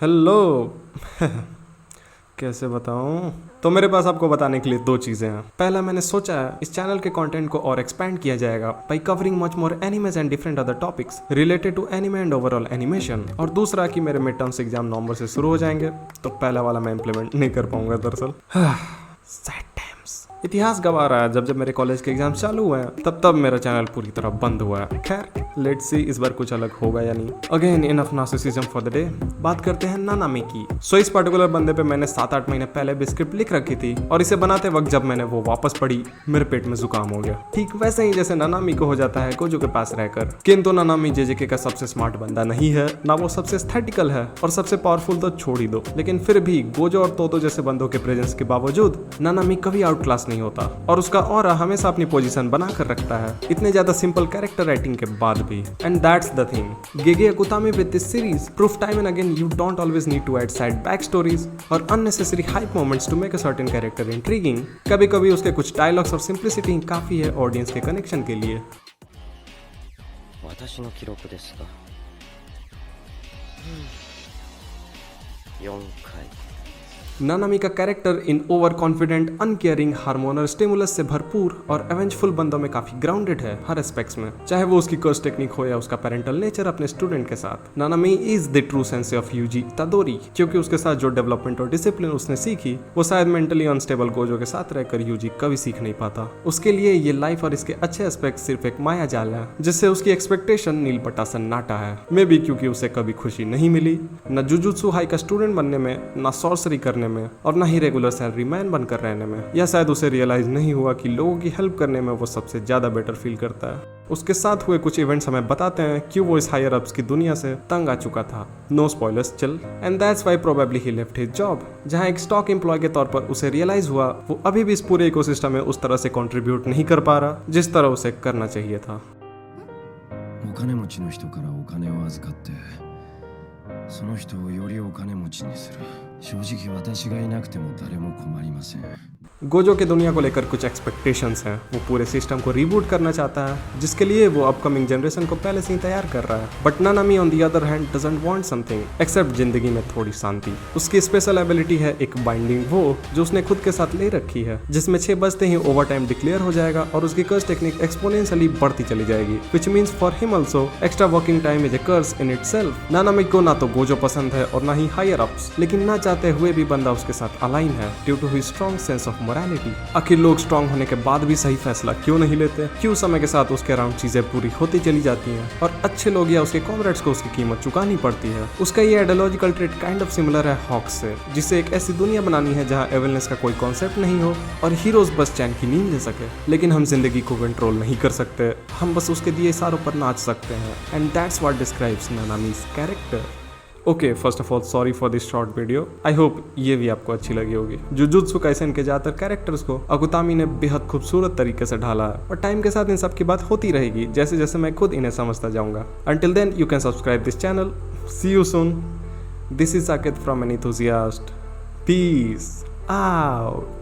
Hello. कैसे बताऊं? तो मेरे पास आपको बताने के लिए दो चीज़ें हैं। पहला, मैंने सोचा है इस चैनल के कंटेंट को और एक्सपैंड किया जाएगा by covering much more animes and different other topics related to anime and overall animation. और दूसरा कि मेरे मिड टर्म्स एग्जाम नवंबर से शुरू हो जाएंगे, तो पहला वाला मैं इंप्लीमेंट नहीं कर पाऊंगा दरअसल। Sad times. इतिहास गवा रहा है, जब जब मेरे कॉलेज के एग्जाम चालू हुए हैं तब तब मेरा चैनल पूरी तरह बंद हुआ है। खैर, लेट्स सी इस बार कुछ अलग होगा या नहीं। Again enough narcissism for the day. बात करते हैं नानामी की। सो इस पर्टिकुलर बंदे पे मैंने 7-8 महीने पहले भी स्क्रिप्ट लिख रखी थी, और इसे बनाते वक्त जब मैंने वो वापस पढ़ी, मेरे पेट में जुकाम हो गया, ठीक वैसे ही जैसे नानामी को हो जाता है गोजो के पास रहकर। किंतु नानामी जेजेके का सबसे स्मार्ट बंदा नहीं है, ना वो सबसे एस्थेटिकल है, और सबसे पावरफुल तो छोड़ ही दो। लेकिन फिर भी गोजो और तोतो जैसे बंदों के प्रेजेंस के बावजूद नानामी कभी आउट क्लास नहीं होता, और उसका ऑरा हमेशा अपनी पोजीशन बना कर रखता है, इतने ज्यादा सिंपल कैरेक्टर राइटिंग के बाद भी। And that's the thing, Gege Akutami with this series proof time and again you don't always need to add side back stories और unnecessary hype moments to make a certain character intriguing. कभी कभी उसके कुछ dialogues और simplicity काफी है audience के connection के लिए। 私の記録ですが4回 नानामी का character in over confident, uncaring, hormonal stimulus से भरपूर और एवेंजफुल बंदों में काफी ग्राउंडेड है हर एस्पेक्ट्स में, चाहे वो उसकी कर्स टेक्निक हो या उसका पेरेंटल नेचर अपने स्टूडेंट के साथ। Nanami is the true sense of Yuji Itadori, क्योंकि उसके साथ जो डेवलपमेंट और डिसिप्लिन उसने सीखी वो शायद मेंटली अनस्टेबल गोजो के साथ रहकर यूजी कभी सीख नहीं पाता। उसके लिए ये लाइफ और इसके अच्छे एस्पेक्ट सिर्फ एक माया जाल है, जिससे उसकी एक्सपेक्टेशन नील पट्टा सन्नाटा है। मे बी क्योंकि उसे कभी खुशी नहीं मिली, न जुजुत्सु हाई का स्टूडेंट बनने में, न सॉर्सरी करने में, और ना ही रेगुलर सैलरी मैन बनकर रहने में। या शायद उसे रियलाइज नहीं हुआ कि लोगों की हेल्प करने में वो सबसे ज्यादा बेटर फील करता है। उसके साथ हुए कुछ इवेंट्स हमें बताते हैं क्यों वो इस हायर अप्स की दुनिया से तंग आ चुका था। No spoilers chill. And that's why probably he left his job, जहां एक स्टॉक एम्प्लॉय के तौर पर उसे रियलाइज हुआ वो अभी भी इस पूरे इकोसिस्टम में उस तरह से कंट्रीब्यूट नहीं कर पा रहा जिस तरह उसे करना चाहिए था। お金持ちの人からお金を預かってその人をよりお金持ちにする。正直私がいなくても誰も困りません。 गोजो के दुनिया को लेकर कुछ एक्सपेक्टेशंस हैं। वो पूरे सिस्टम को रीबूट करना चाहता है, जिसके लिए वो अपकमिंग जनरेशन को पहले से ही तैयार कर रहा है। But Nanami on the other hand doesn't want something except जिंदगी में थोड़ी शांति। उसकी स्पेशल एबिलिटी है एक बाइंडिंग वो, जो उसने खुद के साथ ले रखी है, जिसमें 6 बजते ही ओवर टाइम डिक्लेयर हो जाएगा और उसकी कर्स टेक्निक एक्सपोनेंशियली बढ़ती चली जाएगी, which means for him also extra working time is a curse in itself. Nanami को ना तो गोजो पसंद है और ना ही हायर अप्स, लेकिन ना चाहते हुए भी बंदा उसके साथ अलाइन है due to his strong sense of morality. आखिर लोग स्ट्रॉन्ग होने के बाद भी सही फैसला क्यों नहीं लेते? क्यों समय के साथ उसके अराउंड चीजें पूरी होती चली जाती हैं और अच्छे लोग या उसके कॉमरेड्स को उसकी कीमत चुकानी पड़ती है? उसका ये ideological trait kind of similar है हॉक्स से, जिसे एक ऐसी दुनिया बनानी है जहां एविलनेस का कोई कॉन्सेप्ट नहीं हो और हीरोज बस चैन की नींद ले सके। लेकिन हम जिंदगी को कंट्रोल नहीं कर सकते, हम बस उसके दिए इशारों पर नाच सकते हैं। And that's what describes Nanami's character. Okay, first of all sorry for this short video. I hope ये भी आपको अच्छी लगी होगी। जुजुत्सु काइसेन के ज्यादातर कैरेक्टर्स को अकुतामी ने बेहद खूबसूरत तरीके से ढाला है, और टाइम के साथ इन सब की बात होती रहेगी जैसे जैसे मैं खुद इन्हें समझता जाऊंगा। Until then you can subscribe this channel. See you soon. This is Saket from an enthusiast. Peace out.